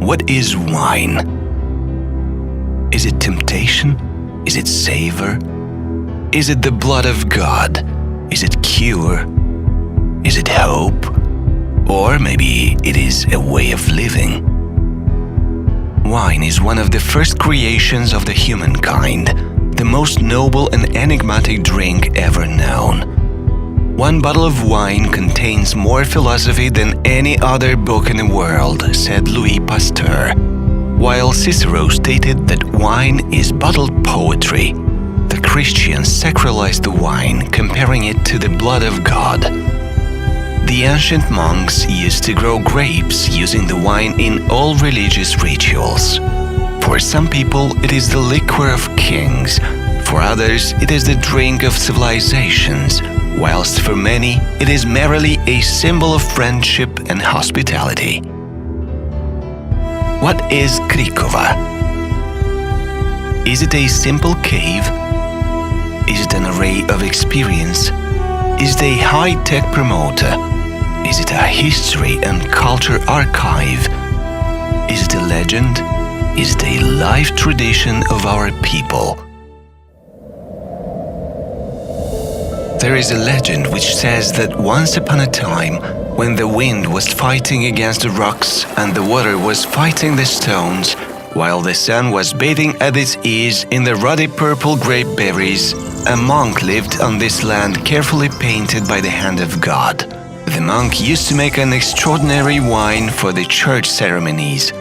What is wine? Is it temptation? Is it savor? Is it the blood of God? Is it cure? Is it hope? Or maybe it is a way of living? Wine is one of the first creations of the humankind, the most noble and enigmatic drink ever known. One bottle of wine contains more philosophy than any other book in the world, said Louis Pasteur. While Cicero stated that wine is bottled poetry, the Christians sacralized the wine, comparing it to the blood of God. The ancient monks used to grow grapes using the wine in all religious rituals. For some people, it is the liquor of kings. For others, it is the drink of civilizations, whilst for many, it is merely a symbol of friendship and hospitality. What is Cricova? Is it a simple cave? Is it an array of experience? Is it a high-tech promoter? Is it a history and culture archive? Is it a legend? Is it a life tradition of our people? There is a legend which says that once upon a time, when the wind was fighting against the rocks and the water was fighting the stones, while the sun was bathing at its ease in the ruddy purple grape berries, a monk lived on this land carefully painted by the hand of God. The monk used to make an extraordinary wine for the church ceremonies.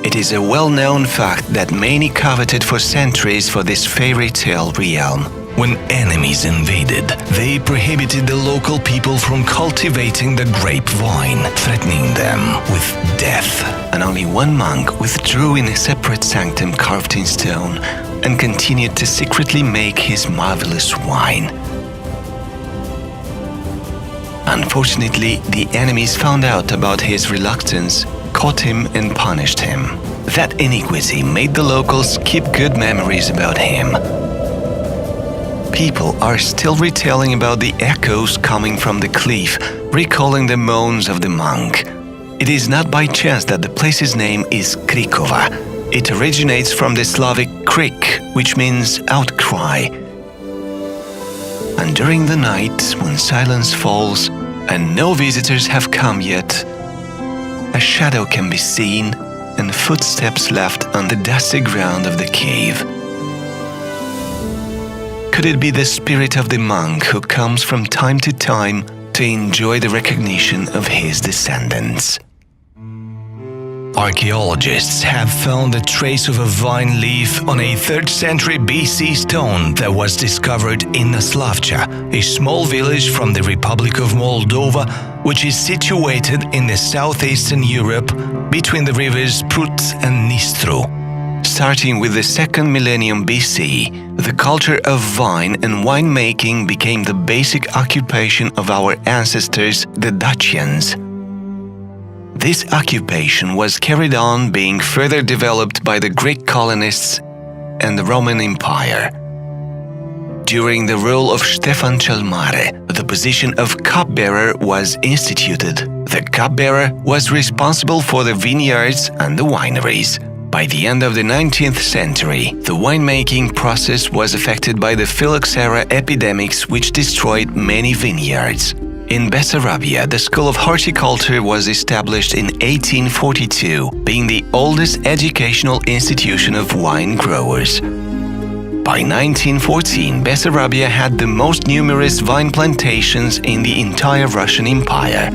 It is a well-known fact that many coveted for centuries for this fairy tale realm. When enemies invaded, they prohibited the local people from cultivating the grapevine, threatening them with death. And only one monk withdrew in a separate sanctum carved in stone and continued to secretly make his marvelous wine. Unfortunately, the enemies found out about his reluctance, caught him and punished him. That iniquity made the locals keep good memories about him. People are still retelling about the echoes coming from the cliff, recalling the moans of the monk. It is not by chance that the place's name is Cricova. It originates from the Slavic krik, which means outcry. And during the night, when silence falls and no visitors have come yet, a shadow can be seen and footsteps left on the dusty ground of the cave. Could it be the spirit of the monk who comes from time to time to enjoy the recognition of his descendants? Archaeologists have found a trace of a vine leaf on a 3rd century BC stone that was discovered in Naslavcha, a small village from the Republic of Moldova, which is situated in the southeastern Europe between the rivers Prut and Nistru. Starting with the 2nd millennium BC, the culture of vine and winemaking became the basic occupation of our ancestors, the Dacians. This occupation was carried on, being further developed by the Greek colonists and the Roman Empire. During the rule of Stefan cel Mare, the position of cupbearer was instituted. The cupbearer was responsible for the vineyards and the wineries. By the end of the 19th century, the winemaking process was affected by the phylloxera epidemics which destroyed many vineyards. In Bessarabia, the School of Horticulture was established in 1842, being the oldest educational institution of wine growers. By 1914, Bessarabia had the most numerous vine plantations in the entire Russian Empire.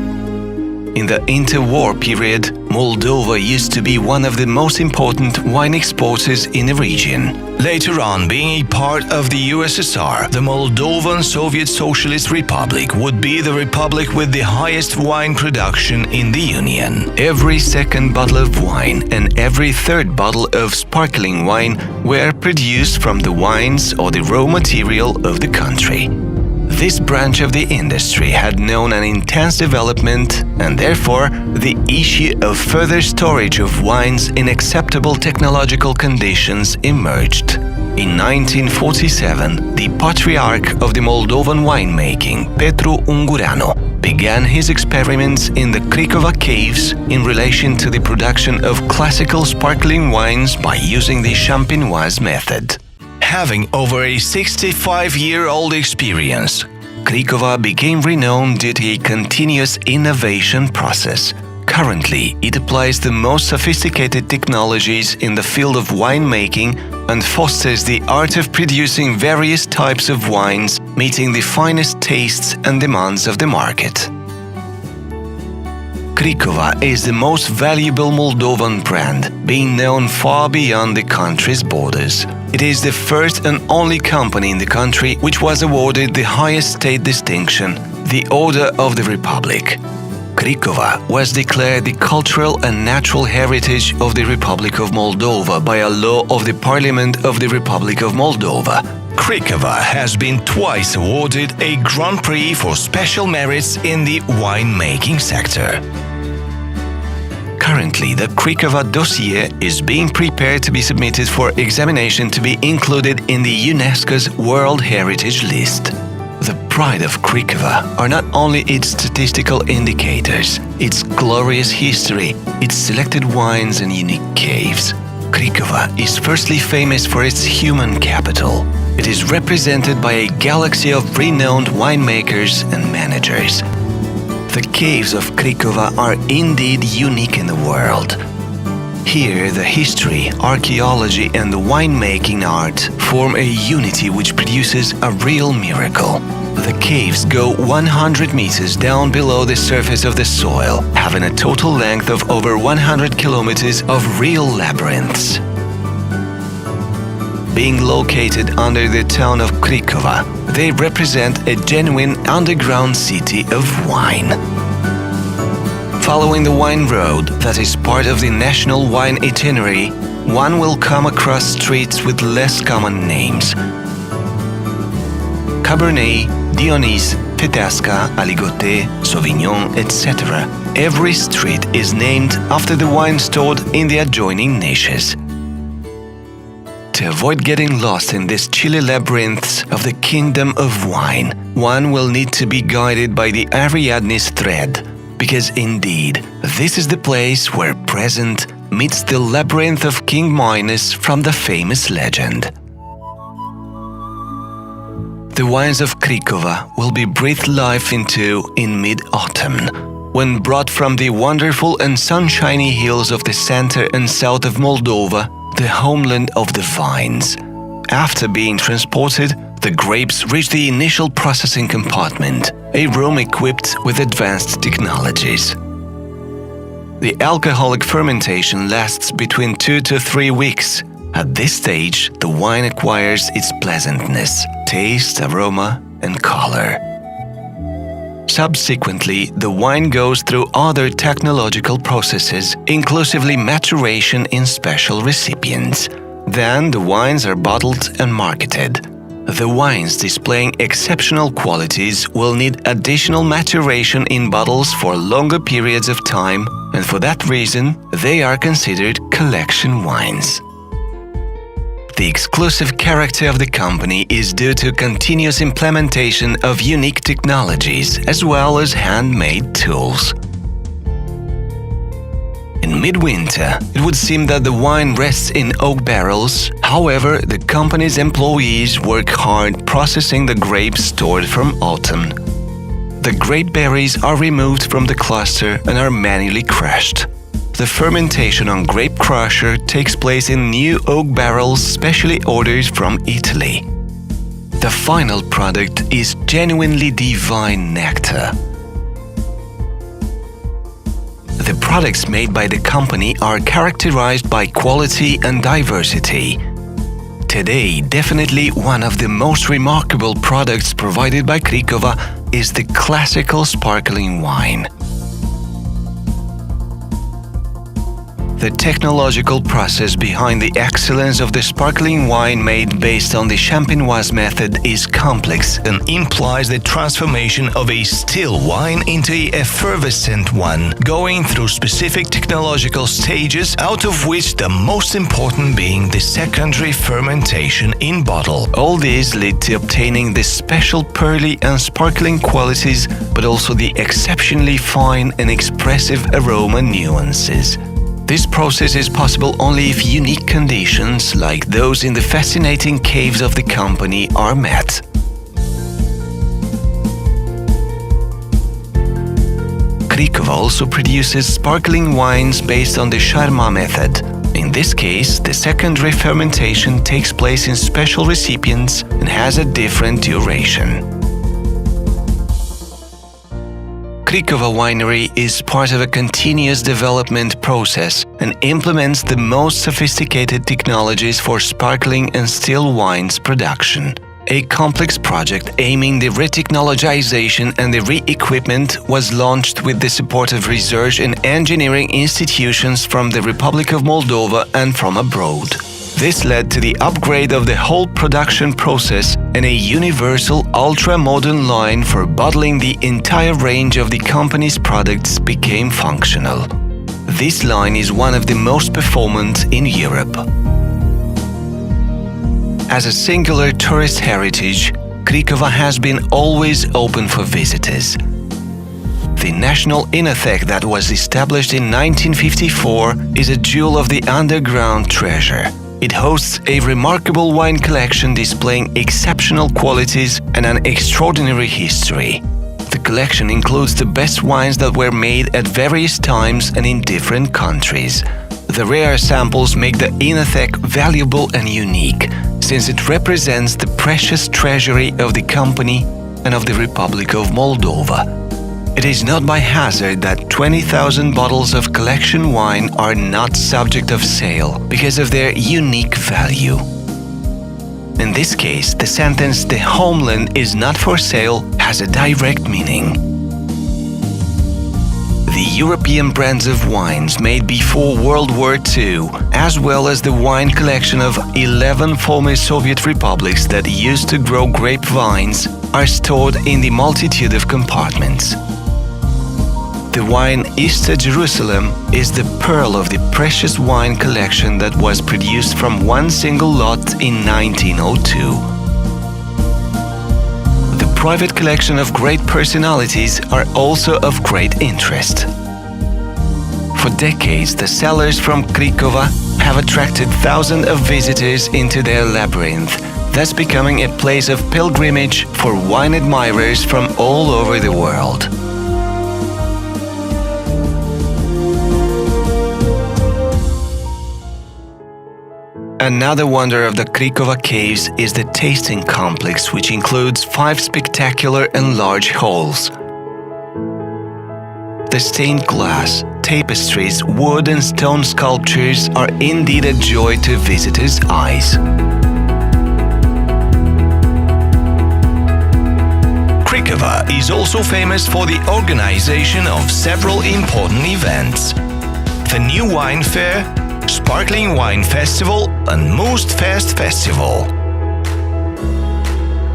In the interwar period, Moldova used to be one of the most important wine exporters in the region. Later on, being a part of the USSR, the Moldovan Soviet Socialist Republic would be the republic with the highest wine production in the Union. Every second bottle of wine and every third bottle of sparkling wine were produced from the wines or the raw material of the country. This branch of the industry had known an intense development, and therefore the issue of further storage of wines in acceptable technological conditions emerged. In 1947, the patriarch of the Moldovan winemaking, Petru Ungureanu, began his experiments in the Cricova caves in relation to the production of classical sparkling wines by using the champenoise method. Having over a 65-year-old experience, Cricova became renowned due to a continuous innovation process. Currently, it applies the most sophisticated technologies in the field of winemaking and fosters the art of producing various types of wines, meeting the finest tastes and demands of the market. Cricova is the most valuable Moldovan brand, being known far beyond the country's borders. It is the first and only company in the country which was awarded the highest state distinction, the Order of the Republic. Cricova was declared the cultural and natural heritage of the Republic of Moldova by a law of the Parliament of the Republic of Moldova. Cricova has been twice awarded a Grand Prix for special merits in the winemaking sector. Currently, the Cricova dossier is being prepared to be submitted for examination to be included in the UNESCO's World Heritage List. The pride of Cricova are not only its statistical indicators, its glorious history, its selected wines and unique caves. Cricova is firstly famous for its human capital. It is represented by a galaxy of renowned winemakers and managers. The caves of Cricova are indeed unique in the world. Here, the history, archaeology and the winemaking art form a unity which produces a real miracle. The caves go 100 meters down below the surface of the soil, having a total length of over 100 kilometers of real labyrinths. Being located under the town of Cricova, they represent a genuine underground city of wine. Following the wine road that is part of the national wine itinerary, one will come across streets with less common names. Cabernet, Dionys, Feteasca, Aligoté, Sauvignon, etc. Every street is named after the wine stored in the adjoining niches. To avoid getting lost in these chilly labyrinths of the kingdom of wine, one will need to be guided by the Ariadne's thread, because indeed, this is the place where present meets the labyrinth of King Minos from the famous legend. The wines of Cricova will be breathed life into in mid-autumn, when brought from the wonderful and sunshiny hills of the center and south of Moldova, the homeland of the vines. After being transported, the grapes reach the initial processing compartment, a room equipped with advanced technologies. The alcoholic fermentation lasts between 2 to 3 weeks. At this stage, the wine acquires its pleasantness, taste, aroma, and color. Subsequently, the wine goes through other technological processes, inclusively maturation in special recipients. Then the wines are bottled and marketed. The wines displaying exceptional qualities will need additional maturation in bottles for longer periods of time, and for that reason, they are considered collection wines. The exclusive character of the company is due to continuous implementation of unique technologies as well as handmade tools. In midwinter, it would seem that the wine rests in oak barrels. However, the company's employees work hard processing the grapes stored from autumn. The grape berries are removed from the cluster and are manually crushed. The fermentation on grape crusher takes place in new oak barrels specially ordered from Italy. The final product is genuinely divine nectar. The products made by the company are characterized by quality and diversity. Today, definitely one of the most remarkable products provided by Cricova is the classical sparkling wine. The technological process behind the excellence of the sparkling wine made based on the champenoise method is complex and implies the transformation of a still wine into an effervescent one, going through specific technological stages, out of which the most important being the secondary fermentation in bottle. All these lead to obtaining the special pearly and sparkling qualities, but also the exceptionally fine and expressive aroma nuances. This process is possible only if unique conditions, like those in the fascinating caves of the company, are met. Cricova also produces sparkling wines based on the Charmat method. In this case, the secondary fermentation takes place in special recipients and has a different duration. Cricova Winery is part of a continuous development process and implements the most sophisticated technologies for sparkling and still wines production. A complex project aiming the retechnologization and the re-equipment was launched with the support of research and engineering institutions from the Republic of Moldova and from abroad. This led to the upgrade of the whole production process, and a universal ultra-modern line for bottling the entire range of the company's products became functional. This line is one of the most performant in Europe. As a singular tourist heritage, Cricova has been always open for visitors. The National Inothek that was established in 1954 is a jewel of the underground treasure. It hosts a remarkable wine collection displaying exceptional qualities and an extraordinary history. The collection includes the best wines that were made at various times and in different countries. The rare samples make the Inothek valuable and unique, since it represents the precious treasury of the company and of the Republic of Moldova. It is not by hazard that 20,000 bottles of collection wine are not subject of sale because of their unique value. In this case, the sentence "the homeland is not for sale" has a direct meaning. The European brands of wines made before World War II, as well as the wine collection of 11 former Soviet republics that used to grow grapevines, are stored in the multitude of compartments. The wine Easter Jerusalem is the pearl of the precious wine collection that was produced from one single lot in 1902. The private collection of great personalities are also of great interest. For decades, the cellars from Cricova have attracted thousands of visitors into their labyrinth, thus becoming a place of pilgrimage for wine admirers from all over the world. Another wonder of the Cricova caves is the tasting complex, which includes 5 spectacular and large halls. The stained glass, tapestries, wood and stone sculptures are indeed a joy to visitors' eyes. Cricova is also famous for the organization of several important events: the New Wine Fair, Sparkling Wine Festival and Moostfest Festival.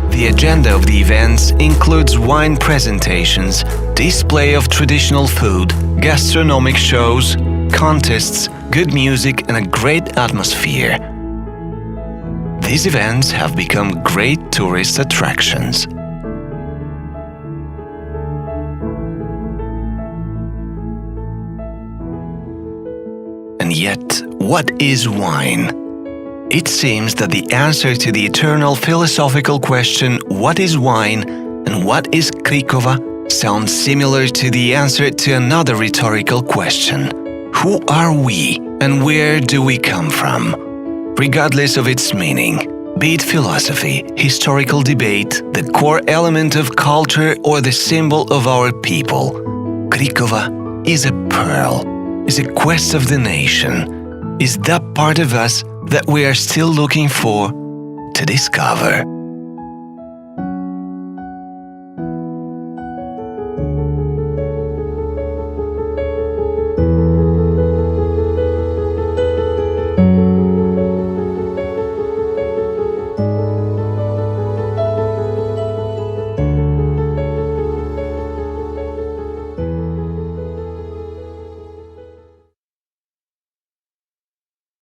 The agenda of the events includes wine presentations, display of traditional food, gastronomic shows, contests, good music and a great atmosphere. These events have become great tourist attractions. And yet, what is wine? It seems that the answer to the eternal philosophical question, what is wine and what is Cricova, sounds similar to the answer to another rhetorical question. Who are we and where do we come from? Regardless of its meaning, be it philosophy, historical debate, the core element of culture or the symbol of our people, Cricova is a pearl. Is a quest of the nation, is that part of us that we are still looking for to discover.